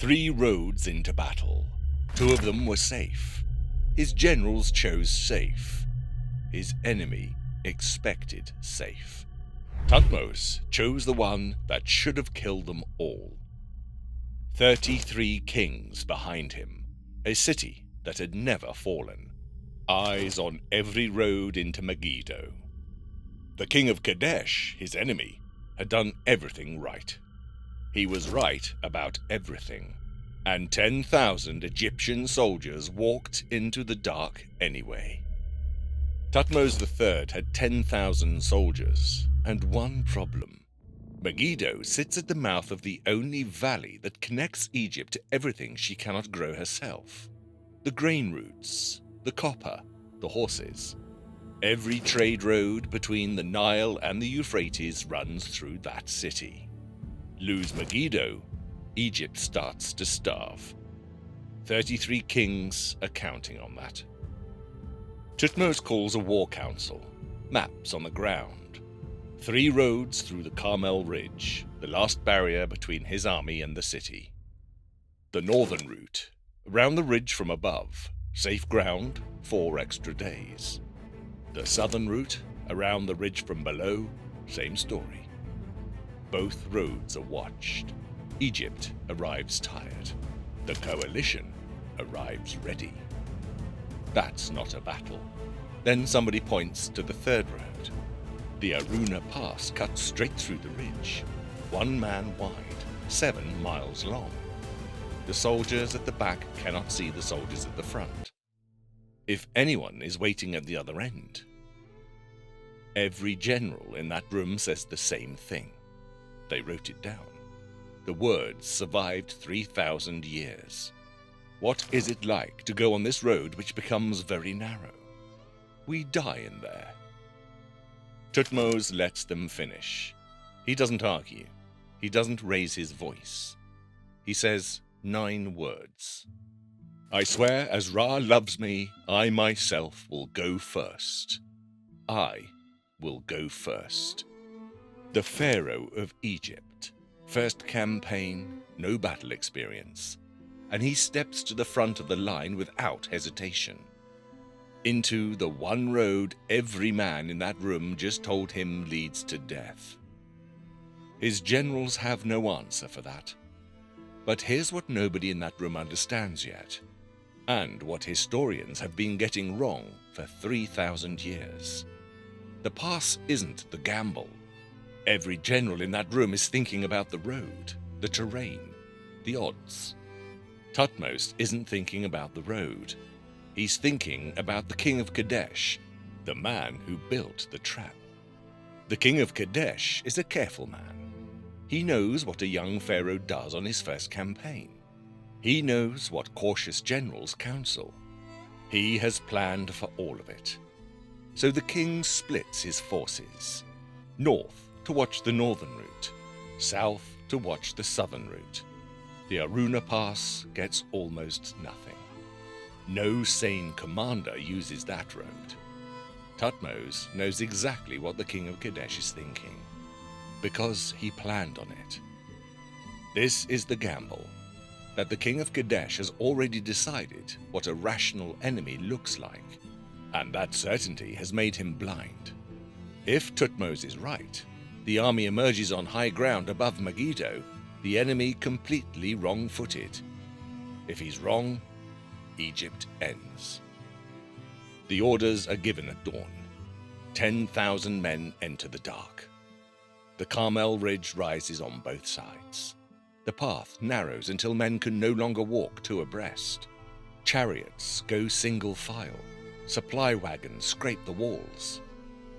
3 roads into battle. 2 of them were safe. His generals chose safe. His enemy expected safe. Thutmose chose the one that should have killed them all. 33 kings behind him, a city that had never fallen. Eyes on every road into Megiddo. The king of Kadesh, his enemy, had done everything right. He was right about everything, and 10,000 Egyptian soldiers walked into the dark anyway. Thutmose III had 10,000 soldiers, and one problem. Megiddo sits at the mouth of the only valley that connects Egypt to everything she cannot grow herself. The grain routes, the copper, the horses. Every trade road between the Nile and the Euphrates runs through that city. Lose Megiddo, Egypt starts to starve. 33 kings are counting on that. Thutmose calls a war council, maps on the ground. 3 roads through the Carmel Ridge, the last barrier between his army and the city. The northern route, around the ridge from above, safe ground, 4 extra days. The southern route, around the ridge from below, same story. Both roads are watched. Egypt arrives tired. The coalition arrives ready. That's not a battle. Then somebody points to the 3rd road. The Aruna Pass cuts straight through the ridge, 1 man wide, 7 miles long. The soldiers at the back cannot see the soldiers at the front. If anyone is waiting at the other end. Every general in that room says the same thing. They wrote it down. The words survived 3,000 years. What is it like to go on this road which becomes very narrow? We die in there. Thutmose lets them finish. He doesn't argue. He doesn't raise his voice. He says 9 words. I swear as Ra loves me, I myself will go first. I will go first. The pharaoh of Egypt. First campaign, no battle experience. And he steps to the front of the line without hesitation. Into the one road every man in that room just told him leads to death. His generals have no answer for that. But here's what nobody in that room understands yet, and what historians have been getting wrong for 3,000 years. The pass isn't the gamble. Every general in that room is thinking about the road, the terrain, the odds. Thutmose isn't thinking about the road. He's thinking about the king of Kadesh, the man who built the trap. The king of Kadesh is a careful man. He knows what a young pharaoh does on his first campaign. He knows what cautious generals counsel. He has planned for all of it. So the king splits his forces. North to watch the northern route, south to watch the southern route. The Aruna Pass gets almost nothing. No sane commander uses that road. Thutmose knows exactly what the king of Kadesh is thinking, because he planned on it. This is the gamble, that the king of Kadesh has already decided what a rational enemy looks like, and that certainty has made him blind. If Thutmose is right, the army emerges on high ground above Megiddo, the enemy completely wrong-footed. If he's wrong, Egypt ends. The orders are given at dawn. 10,000 men enter the dark. The Carmel Ridge rises on both sides. The path narrows until men can no longer walk 2 abreast. Chariots go single file. Supply wagons scrape the walls.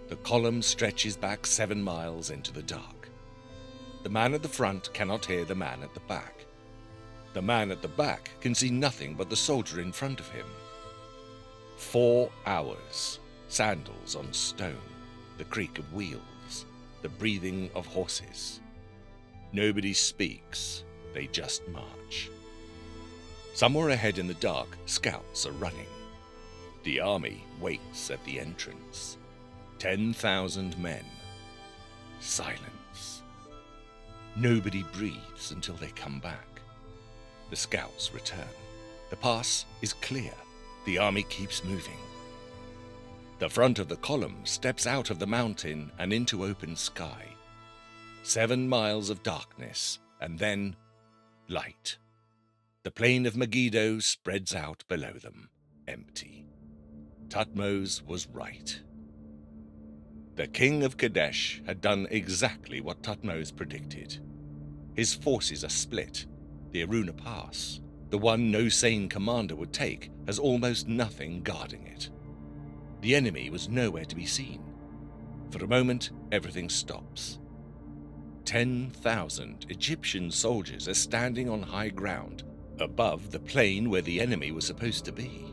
The column stretches back 7 miles into the dark. The man at the front cannot hear the man at the back. The man at the back can see nothing but the soldier in front of him. 4 hours, sandals on stone, the creak of wheels, the breathing of horses. Nobody speaks, they just march. Somewhere ahead in the dark, scouts are running. The army waits at the entrance. 10,000 men. Silence. Nobody breathes until they come back. The scouts return. The pass is clear. The army keeps moving. The front of the column steps out of the mountain and into open sky. 7 miles of darkness, and then light. The plain of Megiddo spreads out below them, empty. Thutmose was right. The king of Kadesh had done exactly what Thutmose predicted. His forces are split. The Aruna Pass, the one no sane commander would take, has almost nothing guarding it. The enemy was nowhere to be seen. For a moment, everything stops. 10,000 Egyptian soldiers are standing on high ground, above the plain where the enemy was supposed to be.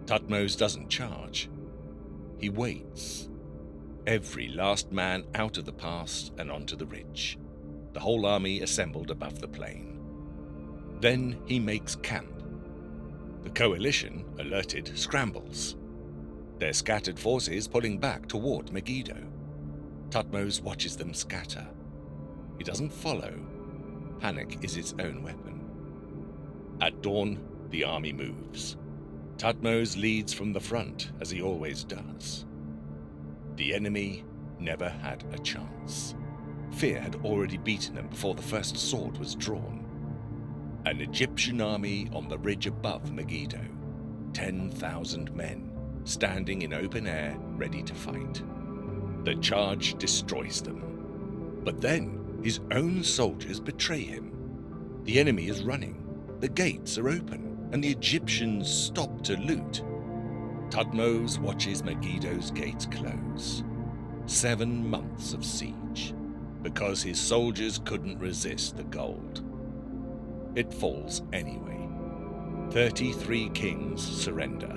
Thutmose doesn't charge. He waits. Every last man out of the pass and onto the ridge. The whole army assembled above the plain. Then he makes camp. The coalition, alerted, scrambles. Their scattered forces pulling back toward Megiddo. Thutmose watches them scatter. He doesn't follow. Panic is its own weapon. At dawn, the army moves. Thutmose leads from the front, as he always does. The enemy never had a chance. Fear had already beaten them before the first sword was drawn. An Egyptian army on the ridge above Megiddo. 10,000 men, standing in open air, ready to fight. The charge destroys them. But then, his own soldiers betray him. The enemy is running. The gates are open, and the Egyptians stop to loot. Thutmose watches Megiddo's gates close. 7 months of siege, because his soldiers couldn't resist the gold. It falls anyway. 33 kings surrender,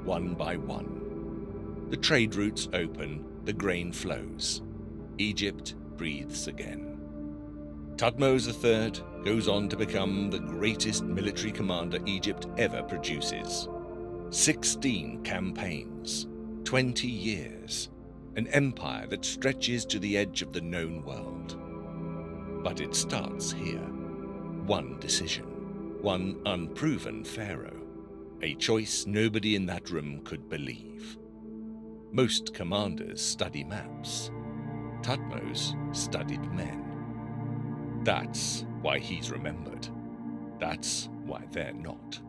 one by one. The trade routes open, the grain flows. Egypt breathes again. Thutmose III goes on to become the greatest military commander Egypt ever produces. 16 campaigns, 20 years, an empire that stretches to the edge of the known world. But it starts here. One decision, one unproven pharaoh, a choice nobody in that room could believe. Most commanders study maps. Thutmose studied men. That's why he's remembered. That's why they're not.